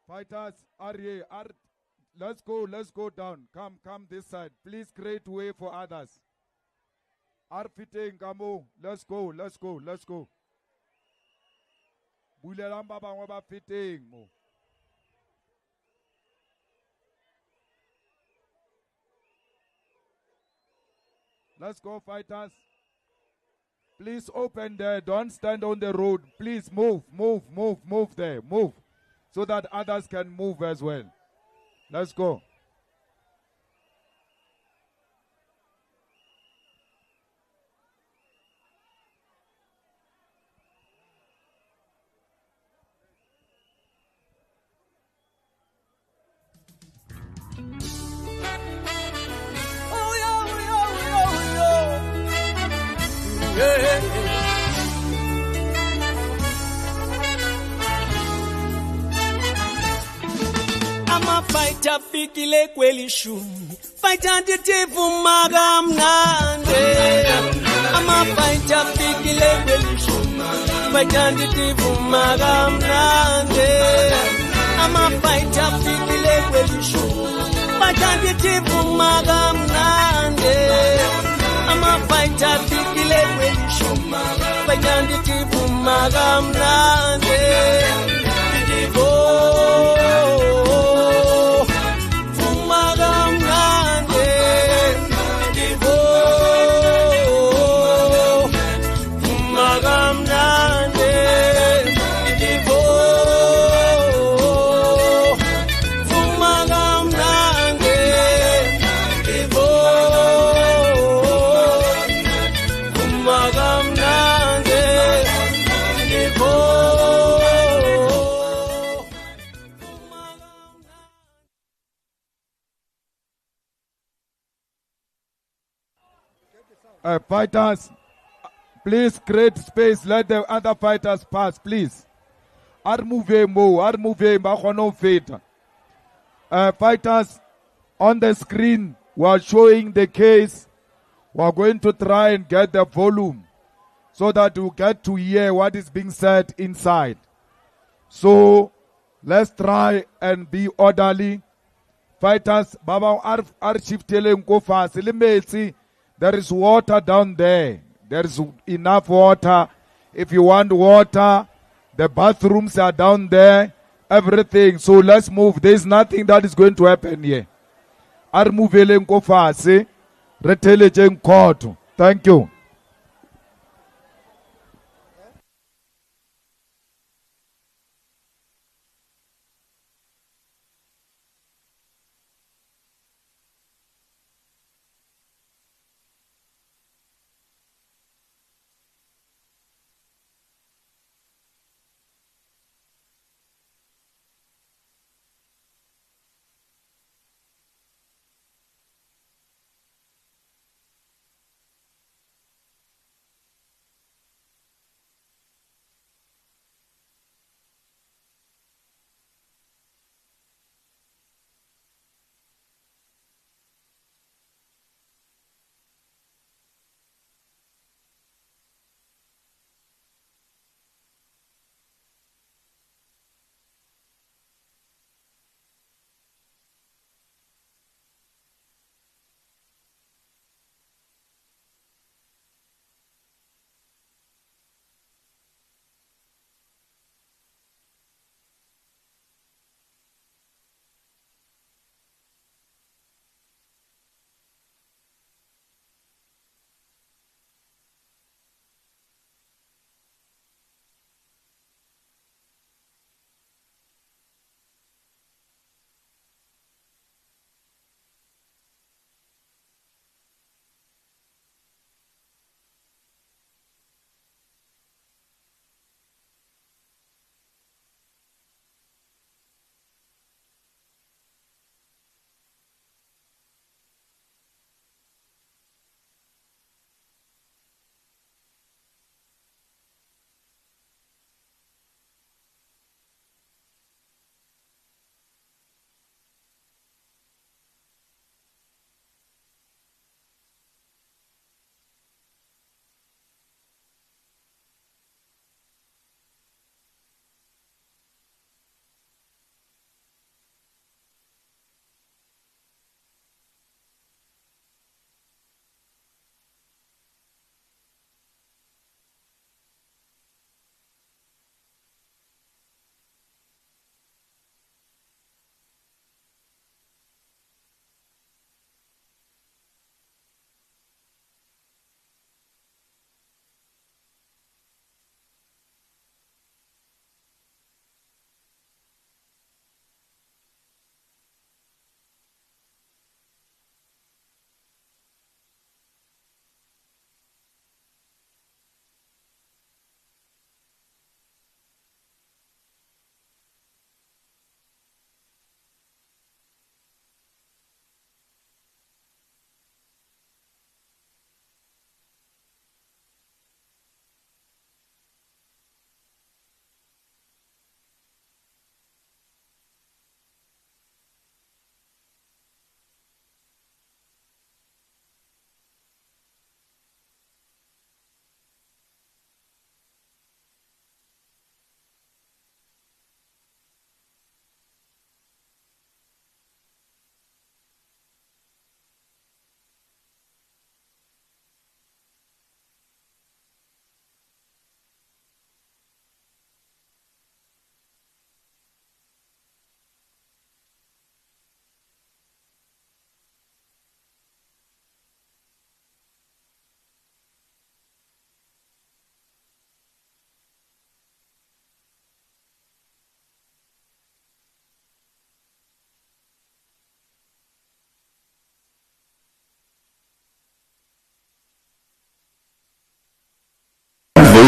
Fighters, let's go down. Come this side. Please create way for others. Fitting, Kamo, let's go. Bulelang ba bangwe ba fitting mo. Let's go, fighters. Please open there. Don't stand on the road. Please move there. Move. So that others can move as well. Let's go. Fighter fikile kweli shumi fighter nditivu magamnande ama fighter fikile kweli shumi fighter nditivu magamnande ama fighter fikile kweli shumi fighter nditivu magamnande ama fighter fikile kweli shumi fighter nditivu magamnande Fighters, please create space. Let the other fighters pass, please. Fighters, on the screen, we are showing the case. We are going to try and get the volume so that you get to hear what is being said inside. So, let's try and be orderly. Fighters, Baba Archivtele Nkofasi, there is water down there. There is enough water. If you want water, the bathrooms are down there. Everything. So let's move. There is nothing that is going to happen here. Thank you.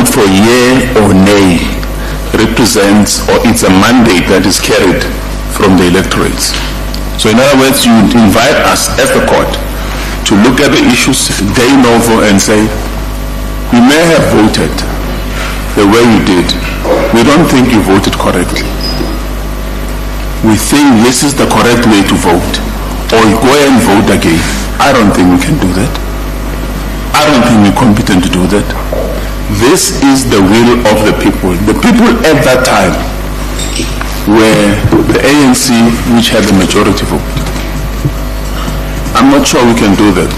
vote for yea or nay represents, or it's a mandate that is carried from the electorates. So in other words, you invite us as the court to look at the issues de novo and say, we may have voted the way you did. We don't think you voted correctly. We think this is the correct way to vote, or go and vote again. I don't think we can do that. I don't think we're competent to do that. This is the will of the people. The people at that time were the ANC, which had the majority vote. I'm not sure we can do that.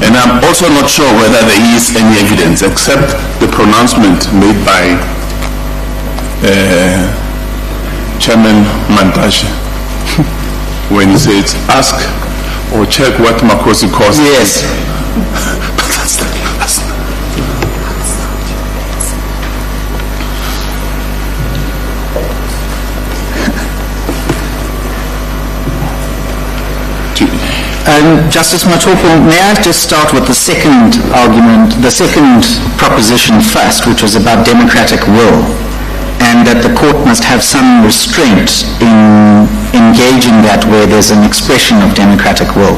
And I'm also not sure whether there is any evidence except the pronouncement made by Chairman Mantashe when he says, ask or check what Makosi costs. Yes. But that's not. Justice Matopo, may I just start with the second argument, the second proposition first, which was about democratic will, and that the court must have some restraint in engaging that where there's an expression of democratic will.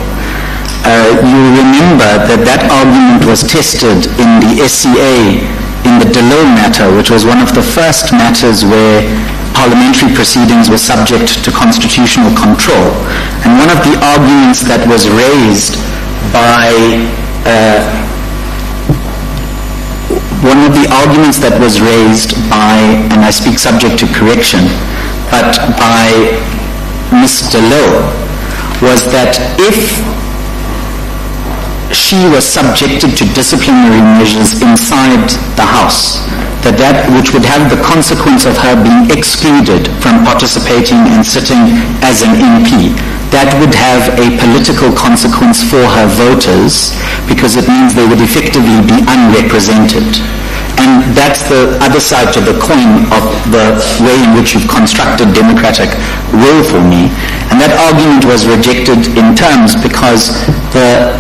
You remember that argument was tested in the SCA in the Delo matter, which was one of the first matters where parliamentary proceedings were subject to constitutional control. And one of the arguments that was raised by and I speak subject to correction, but by Ms. Delo, was that if she was subjected to disciplinary measures inside the House, that which would have the consequence of her being excluded from participating and sitting as an MP, that would have a political consequence for her voters, because it means they would effectively be unrepresented. And that's the other side to the coin of the way in which you've constructed democratic will for me. And that argument was rejected in terms because the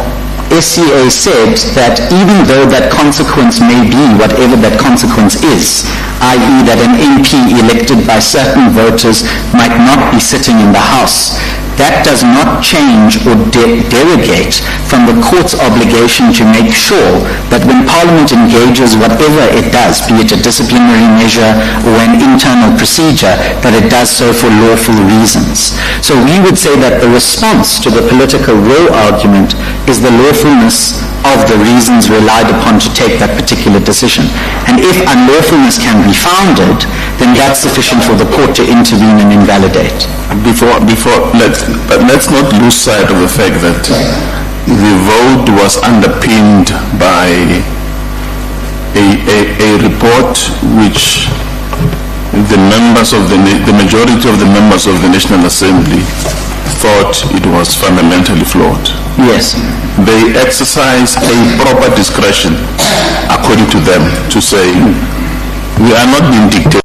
SCA said that even though that consequence may be whatever that consequence is, i.e. that an MP elected by certain voters might not be sitting in the House, that does not change or derogate from the court's obligation to make sure that when Parliament engages whatever it does, be it a disciplinary measure or an internal procedure, that it does so for lawful reasons. So we would say that the response to the political will argument is the lawfulness of the reasons relied upon to take that particular decision. And if unlawfulness can be founded, then that's sufficient for the court to intervene and invalidate. Let's not lose sight of the fact that the vote was underpinned by a report which the majority of the members of the National Assembly thought it was fundamentally flawed. Yes. They exercise a proper discretion, according to them, to say, we are not being dictated.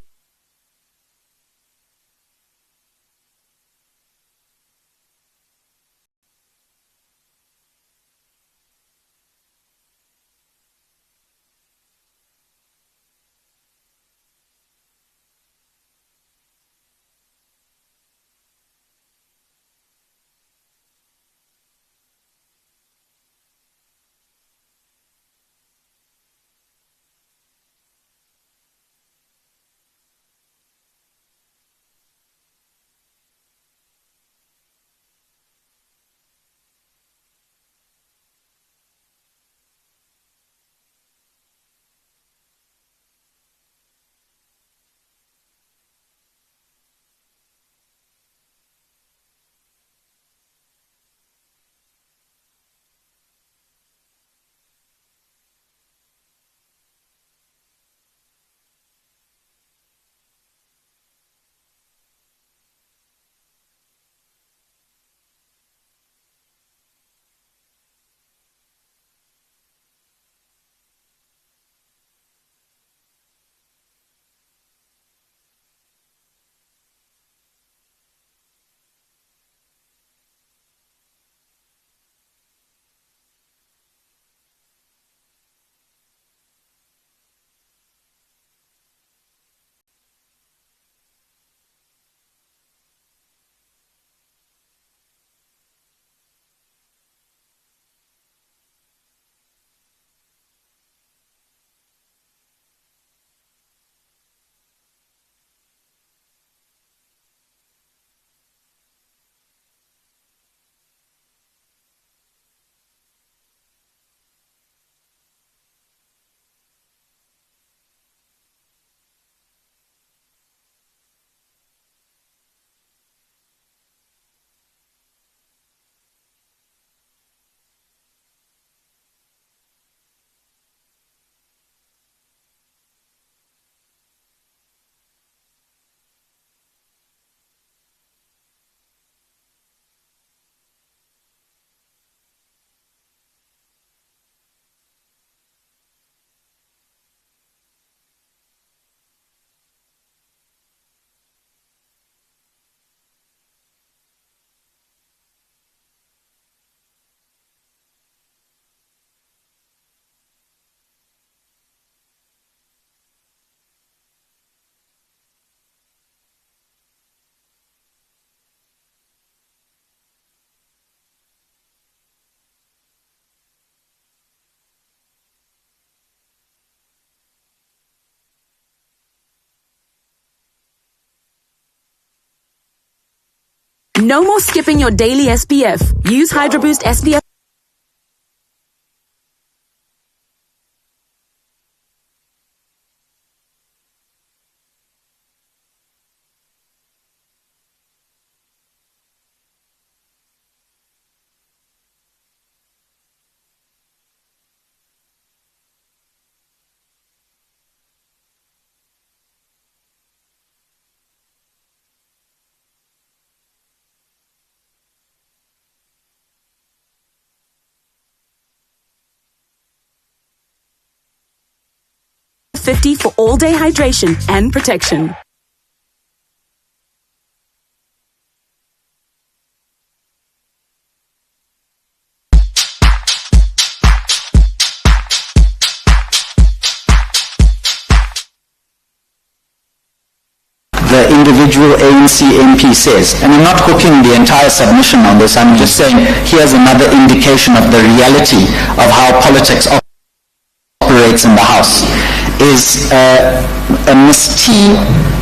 No more skipping your daily SPF. Use Hydro Boost SPF. $50 for all-day hydration and protection. The individual ANC MP says, and I'm not hooking the entire submission on this, I'm just saying here's another indication of the reality of how politics operates in the House, is Ms. T.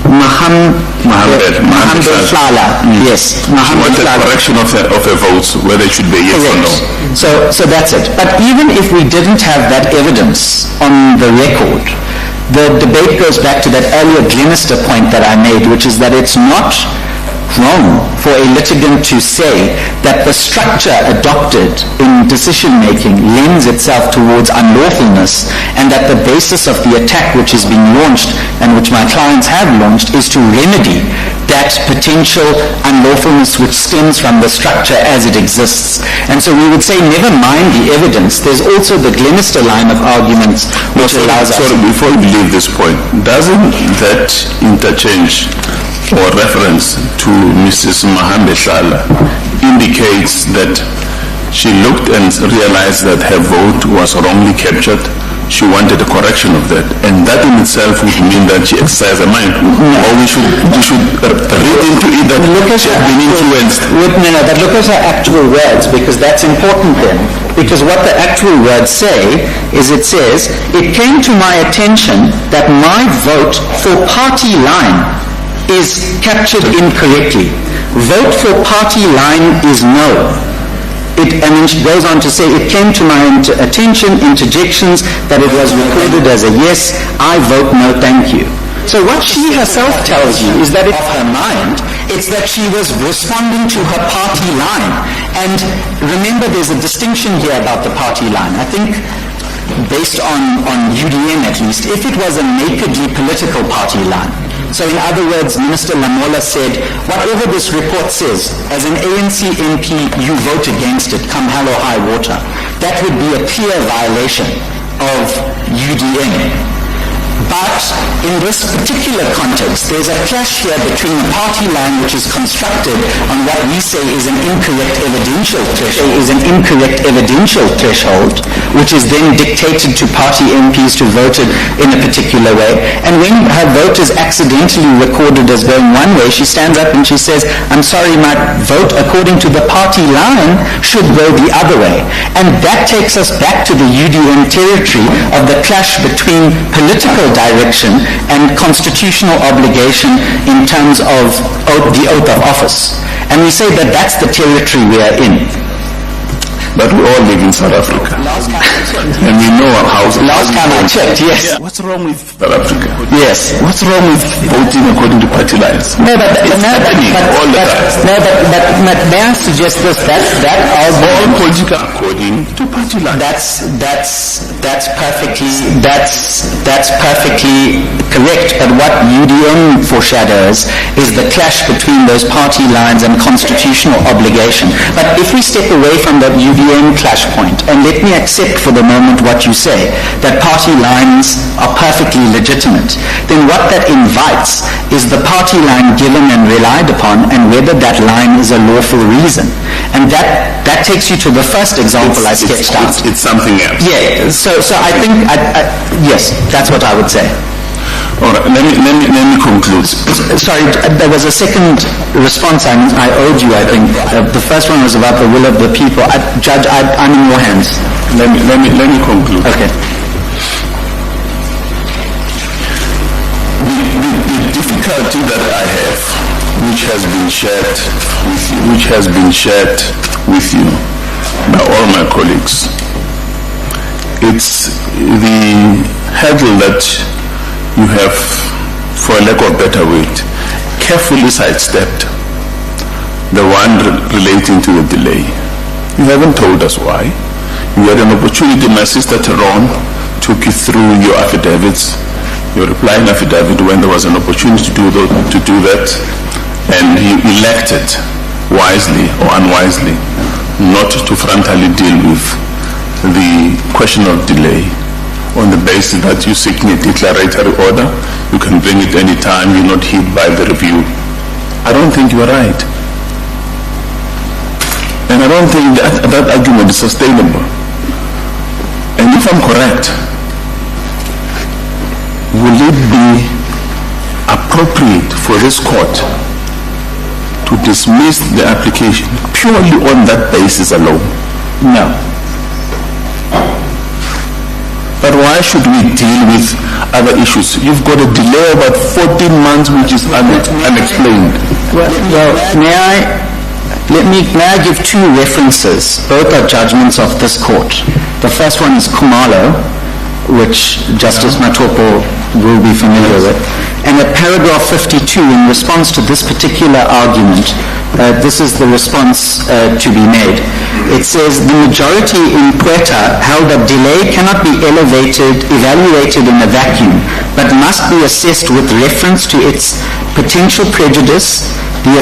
Mohammed Phala. Yes, Mohammed Phala. Correction of her votes, whether it should be yes or no. So that's it. But even if we didn't have that evidence on the record, the debate goes back to that earlier Glenister point that I made, which is that it's not wrong for a litigant to say that the structure adopted in decision-making lends itself towards unlawfulness, and that the basis of the attack which is being launched and which my clients have launched is to remedy that potential unlawfulness which stems from the structure as it exists. And so we would say, never mind the evidence, there's also the Glenister line of arguments which allows us... Sorry, before we leave this point, doesn't that interchange or reference to Mrs. Mohammed Phala indicates that she looked and realized that her vote was wrongly captured? She wanted a correction of that, and that in itself would mean that she exercised her mind. Or we should read into it that she had been influenced. But look at her actual words, because that's important then. Because what the actual words say is, it says, it came to my attention that my vote for party line is captured incorrectly. Vote for party line is no. And then she goes on to say, it came to my attention, interjections, that it was recorded as a yes, I vote no, thank you. So what she herself tells you is that of her mind, it's that she was responding to her party line. And remember, there's a distinction here about the party line. I think, based on UDM at least, if it was a nakedly political party line, so in other words, Minister Lamola said, whatever this report says, as an ANC MP, you vote against it, come hell or high water. That would be a clear violation of UDM. But in this particular context, there's a clash here between the party line, which is constructed on what we say is an incorrect evidential threshold, which is then dictated to party MPs to vote in a particular way. And when her vote is accidentally recorded as going one way, she stands up and she says, I'm sorry, my vote according to the party line should go the other way. And that takes us back to the UDM territory of the clash between political direction and constitutional obligation in terms of the oath of office. And we say that that's the territory we are in. But we all live in South Africa. And we know how... Last time I checked, yes. What's wrong with South Africa? Yes. What's wrong with voting according to party lines? No, but may I suggest this? All political according to party lines. That's perfectly correct. But what UDM foreshadows is the clash between those party lines and constitutional obligation. But if we step away from that UDM clash point, and let me accept for the moment what you say, that party lines are perfectly legitimate, then what that invites is the party line given and relied upon, and whether that line is a lawful reason. And that takes you to the first example I sketched out. It's something else. Yeah, so I think, yes, that's what I would say. All right, let me conclude. Sorry, there was a second response I owed you, I think. The first one was about the will of the people. Judge, I'm in your hands. Let me conclude. Okay. The difficulty that I have, which has been shared which has been shared with you by all my colleagues. It's the hurdle that you have, for a lack of better word, carefully sidestepped, the one relating to the delay. You haven't told us why. You had an opportunity. My sister Tyrone took you through your affidavits, your replying affidavit, when there was an opportunity to do that, and you elected, wisely or unwisely, not to frontally deal with the question of delay on the basis that you seeking a declaratory order. You can bring it any time, you're not hit by the review. I don't think you're right. And I don't think that argument is sustainable. And if I'm correct, will it be appropriate for this court to dismiss the application purely on that basis alone? No. But why should we deal with other issues? You've got a delay of about 14 months which is unexplained. Well, may I give two references? Both are judgments of this court. The first one is Khumalo, which Justice Matopo will be familiar with. And at paragraph 52, in response to this particular argument, this is the response to be made. It says, the majority in Puerta held that delay cannot be evaluated in a vacuum, but must be assessed with reference to its potential prejudice to the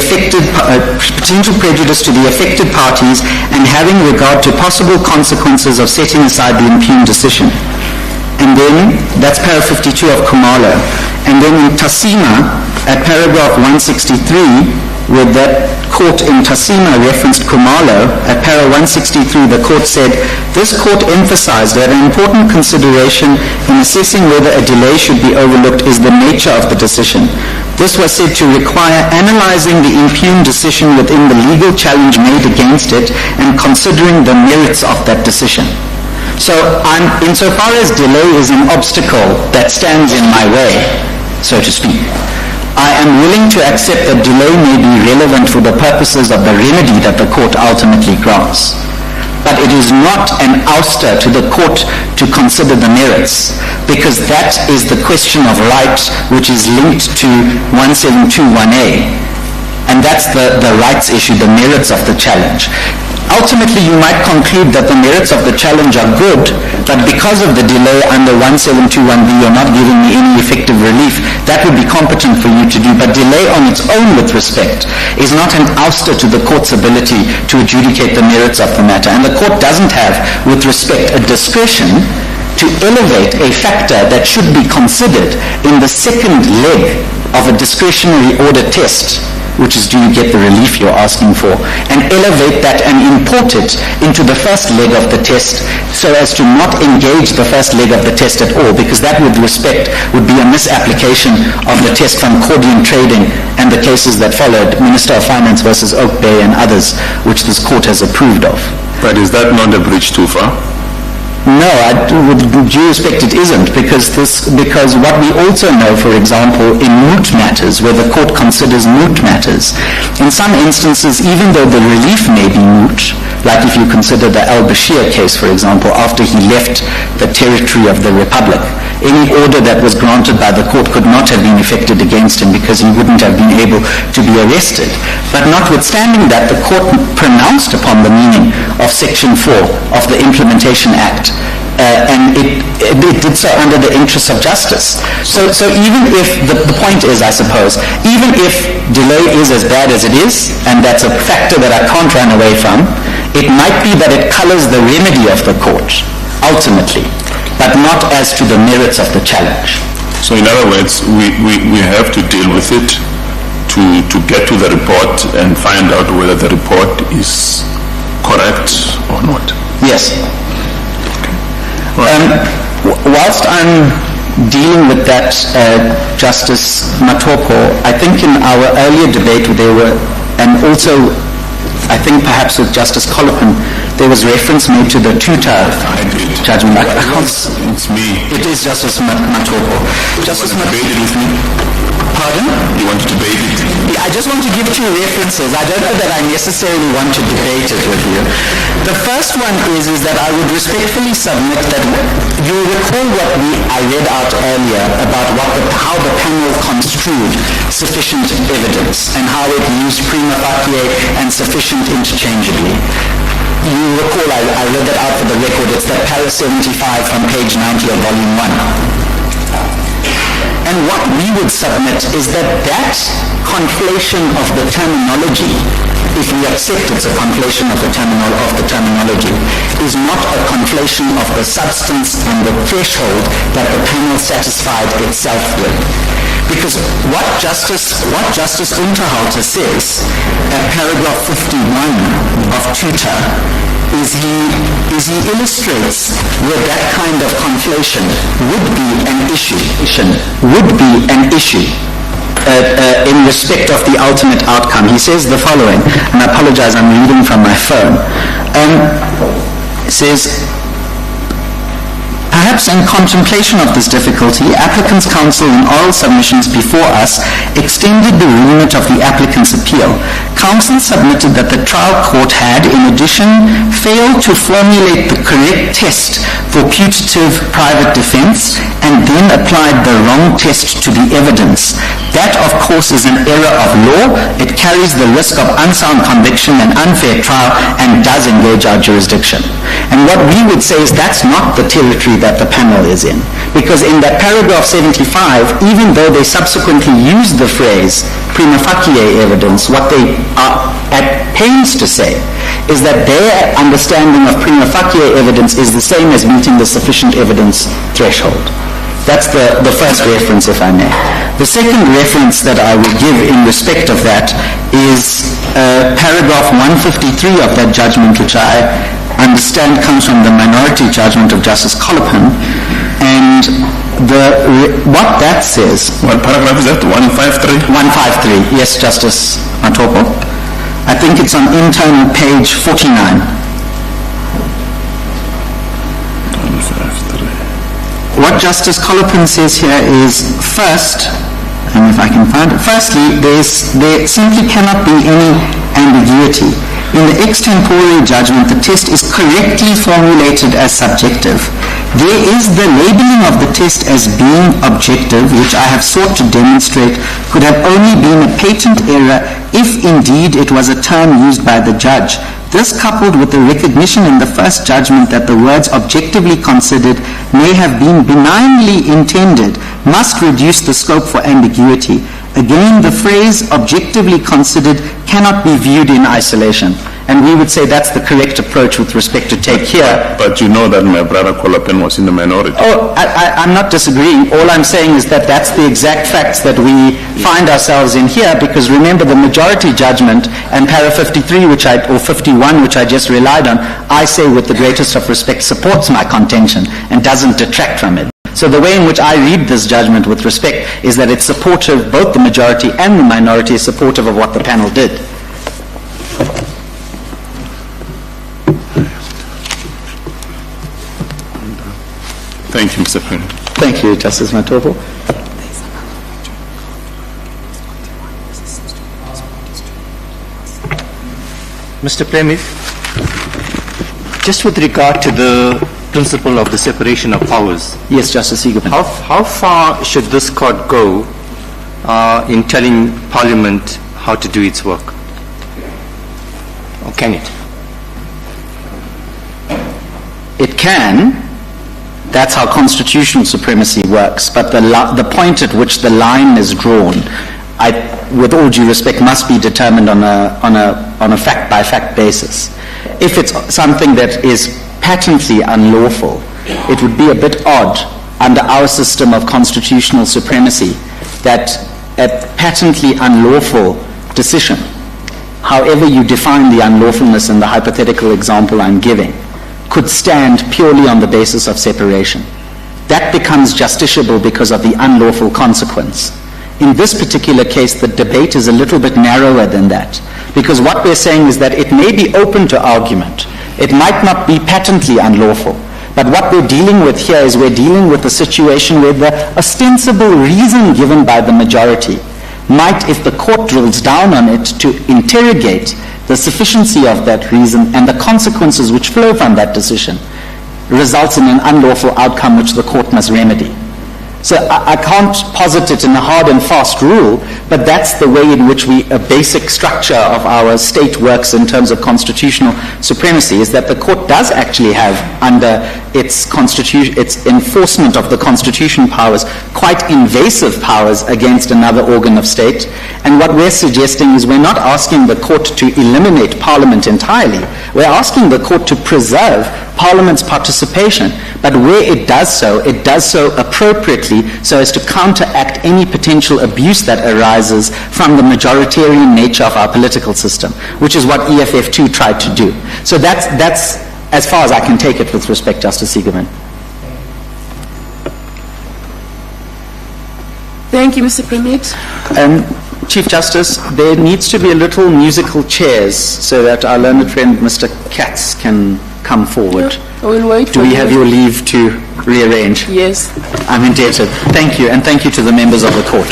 affected parties, and having regard to possible consequences of setting aside the impugned decision. And then, that's paragraph 52 of Khumalo. And then in Tassima, at paragraph 163, where that court in Tassima referenced Khumalo, at paragraph 163, the court said, this court emphasized that an important consideration in assessing whether a delay should be overlooked is the nature of the decision. This was said to require analyzing the impugned decision within the legal challenge made against it and considering the merits of that decision. So insofar as delay is an obstacle that stands in my way, so to speak, I am willing to accept that delay may be relevant for the purposes of the remedy that the court ultimately grants. But it is not an ouster to the court to consider the merits, because that is the question of right which is linked to 1721A. And that's the rights issue, the merits of the challenge. Ultimately, you might conclude that the merits of the challenge are good, but because of the delay under 1721B, you're not giving me any effective relief. That would be competent for you to do, but delay on its own with respect is not an ouster to the court's ability to adjudicate the merits of the matter. And the court doesn't have, with respect, a discretion to elevate a factor that should be considered in the second leg of a discretionary order test, which is, do you get the relief you're asking for, and elevate that and import it into the first leg of the test so as to not engage the first leg of the test at all, because that, with respect, would be a misapplication of the test from Cordian Trading and the cases that followed, Minister of Finance versus Oak Bay and others, which this court has approved of. But is that not a bridge too far? No, with due respect, it isn't, because what we also know, for example, in moot matters, where the court considers moot matters, in some instances, even though the relief may be moot, like if you consider the al-Bashir case, for example, after he left the territory of the Republic, any order that was granted by the court could not have been effected against him because he wouldn't have been able to be arrested. But notwithstanding that, the court pronounced upon the meaning of Section 4 of the Implementation Act, and it did so under the interests of justice. So even if, the point is, I suppose, even if delay is as bad as it is, and that's a factor that I can't run away from, it might be that it colors the remedy of the court, ultimately, but not as to the merits of the challenge. So in other words, we have to deal with it to get to the report and find out whether the report is correct or not. Yes. Whilst I'm dealing with that, Justice Matopo, I think in our earlier debate there were, and also I think perhaps with Justice Colopin, there was reference made to the tutor judgment. It's me. It is Justice Matopo. Justice Matopo. Pardon? You want to debate it? I just want to give two references. I don't know that I necessarily want to debate it with you. The first one is that I would respectfully submit that you recall what I read out earlier about how the panel construed sufficient evidence and how it used prima facie and sufficient interchangeably. You recall I read that out for the record. It's that para 75 from page 90 of volume 1. And what we would submit is that conflation of the terminology, if we accept it's a conflation of the terminology, is not a conflation of the substance and the threshold that the panel satisfied itself with. Because what Justice Unterhalter says at paragraph 51 of Tutor is he illustrates where that kind of conflation would be an issue in respect of the ultimate outcome. He says the following, and I apologize, I'm reading from my phone. It says, perhaps in contemplation of this difficulty, applicants' counsel in oral submissions before us extended the remit of the applicant's appeal. Counsel submitted that the trial court had, in addition, failed to formulate the correct test for putative private defense and then applied the wrong test to the evidence. That, of course, is an error of law. It carries the risk of unsound conviction and unfair trial and does engage our jurisdiction. And what we would say is that's not the territory that the panel is in. Because in that paragraph 75, even though they subsequently used the phrase prima facie evidence, what they are at pains to say is that their understanding of prima facie evidence is the same as meeting the sufficient evidence threshold. That's the first reference, if I may. The second reference that I will give in respect of that is paragraph 153 of that judgment, which I understand comes from the minority judgment of Justice Phala. And what that says... What paragraph is that? 153? 153, yes, Justice Matopo. I think it's on internal page 49. 153. What Justice Phala says here is, first, and if I can find it, firstly, there simply cannot be any ambiguity. In the extempore judgment, the test is correctly formulated as subjective. There is the labeling of the test as being objective, which I have sought to demonstrate could have only been a patent error if indeed it was a term used by the judge. This, coupled with the recognition in the first judgment that the words objectively considered may have been benignly intended, must reduce the scope for ambiguity. Again, the phrase objectively considered cannot be viewed in isolation. And we would say that's the correct approach with respect to take here. But you know that my brother Kolopen was in the minority. Oh, I'm not disagreeing. All I'm saying is that that's the exact facts that we find ourselves in here, because remember the majority judgment and para 53, or 51, which I just relied on, I say with the greatest of respect supports my contention and doesn't detract from it. So the way in which I read this judgment with respect is that it's supportive, both the majority and the minority is supportive of what the panel did. Thank you, Mr. President. Thank you, Justice Matopo. Mr. Premier, just with regard to the principle of the separation of powers. Yes, Justice Eagleman. How far should this court go in telling Parliament how to do its work? Or can it? It can. That's how constitutional supremacy works. But the point at which the line is drawn, with all due respect, must be determined on a fact-by-fact basis. If it's something that is patently unlawful, it would be a bit odd under our system of constitutional supremacy that a patently unlawful decision, however you define the unlawfulness in the hypothetical example I'm giving, could stand purely on the basis of separation. That becomes justiciable because of the unlawful consequence. In this particular case, the debate is a little bit narrower than that, because what we're saying is that it may be open to argument. It might not be patently unlawful. But what we're dealing with here is we're dealing with a situation where the ostensible reason given by the majority might, if the court drills down on it to interrogate the sufficiency of that reason and the consequences which flow from that decision, results in an unlawful outcome which the court must remedy. So I can't posit it in a hard and fast rule, but that's the way in which a basic structure of our state works in terms of constitutional supremacy, is that the court does actually have, under its enforcement of the constitution powers, quite invasive powers against another organ of state. And what we're suggesting is we're not asking the court to eliminate Parliament entirely. We're asking the court to preserve Parliament's participation, but where it does so appropriately so as to counteract any potential abuse that arises from the majoritarian nature of our political system, which is what EFF2 tried to do. So that's as far as I can take it with respect, Justice Siegerman. Thank you, Mr. Premier. Chief Justice, there needs to be a little musical chairs so that our learned friend Mr. Katz can come forward. Yeah, I will wait. Do we have your leave to rearrange? Yes. I'm indebted. Thank you, and thank you to the members of the court.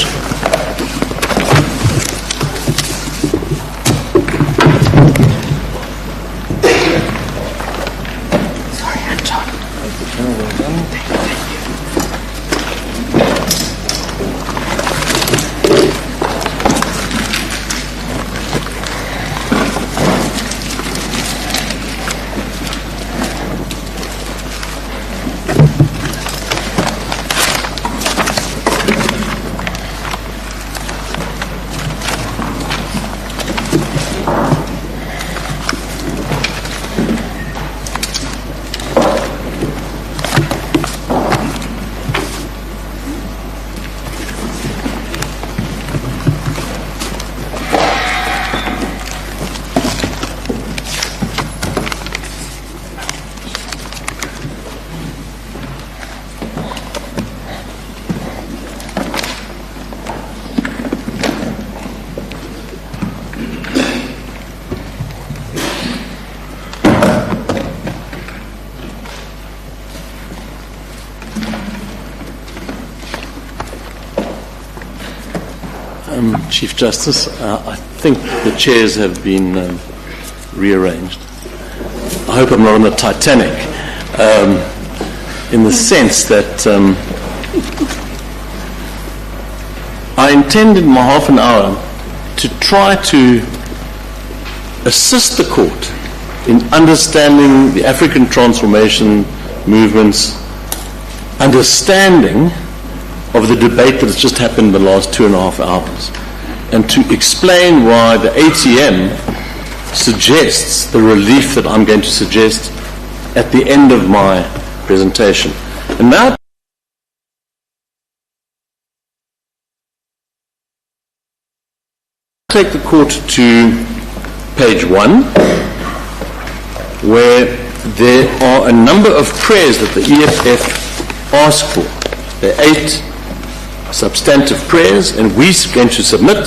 Sorry, Anton. Chief Justice, I think the chairs have been rearranged. I hope I'm not on the Titanic, in the sense that I intend in my half an hour to try to assist the court in understanding the African transformation movement's understanding of the debate that has just happened in the last 2.5 hours, and to explain why the ATM suggests the relief that I'm going to suggest at the end of my presentation. And now take the court to page 1, where there are a number of prayers that the EFF ask for. There are 8 substantive prayers, and we're going to submit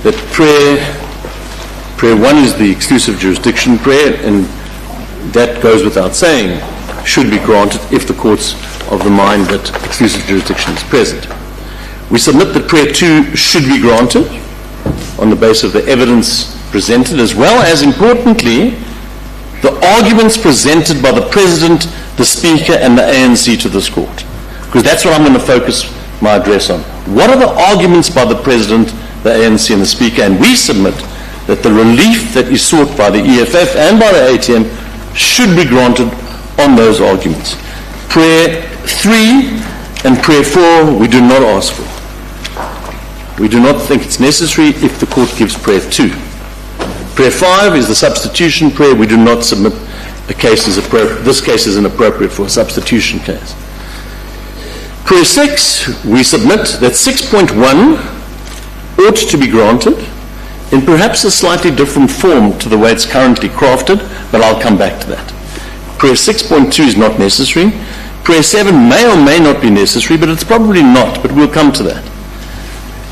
that prayer 1 is the exclusive jurisdiction prayer, and that goes without saying should be granted if the court's of the mind that exclusive jurisdiction is present. We submit that prayer 2 should be granted on the basis of the evidence presented, as well as, importantly, the arguments presented by the President, the Speaker, and the ANC to this court, because that's what I'm going to focus my address on. What are the arguments by the President, the ANC, and the Speaker? And we submit that the relief that is sought by the EFF and by the ATM should be granted on those arguments. Prayer 3 and prayer 4 we do not ask for. We do not think it's necessary if the court gives prayer 2. Prayer 5 is the substitution prayer. We do not submit the case as appropriate. This case is inappropriate for a substitution case. Prayer 6, we submit that 6.1 ought to be granted in perhaps a slightly different form to the way it's currently crafted, but I'll come back to that. Prayer 6.2 is not necessary. Prayer 7 may or may not be necessary, but it's probably not, but we'll come to that.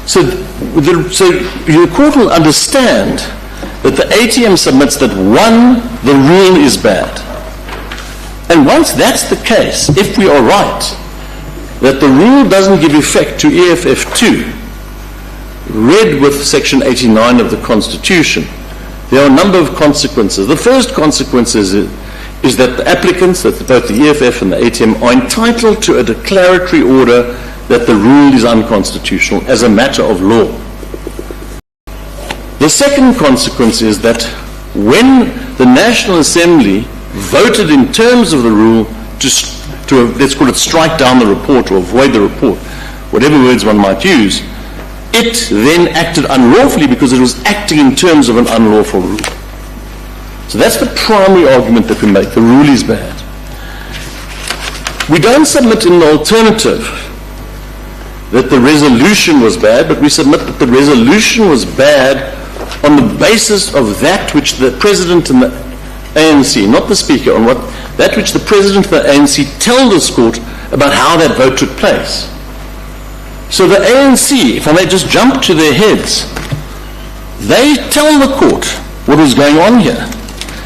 So the court will understand that the ATM submits that 1, the rule is bad. And once that's the case, if we are right, that the rule doesn't give effect to EFF2, read with Section 89 of the Constitution, there are a number of consequences. The first consequence is that the applicants, that both the EFF and the ATM, are entitled to a declaratory order that the rule is unconstitutional as a matter of law. The second consequence is that when the National Assembly voted in terms of the rule to let's call it strike down the report or avoid the report, whatever words one might use, it then acted unlawfully because it was acting in terms of an unlawful rule. So that's the primary argument that we make. The rule is bad. We don't submit in the alternative that the resolution was bad, but we submit that the resolution was bad on the basis of that which the President and the ANC, not the Speaker, on that which the President and the ANC tell this court about how that vote took place. So the ANC, if I may just jump to their heads, they tell the court what was going on here.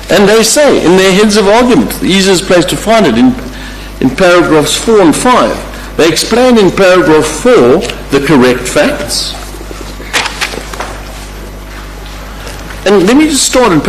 And they say, in their heads of argument, the easiest place to find it, in paragraphs 4 and 5, they explain in paragraph 4 the correct facts. And let me just start in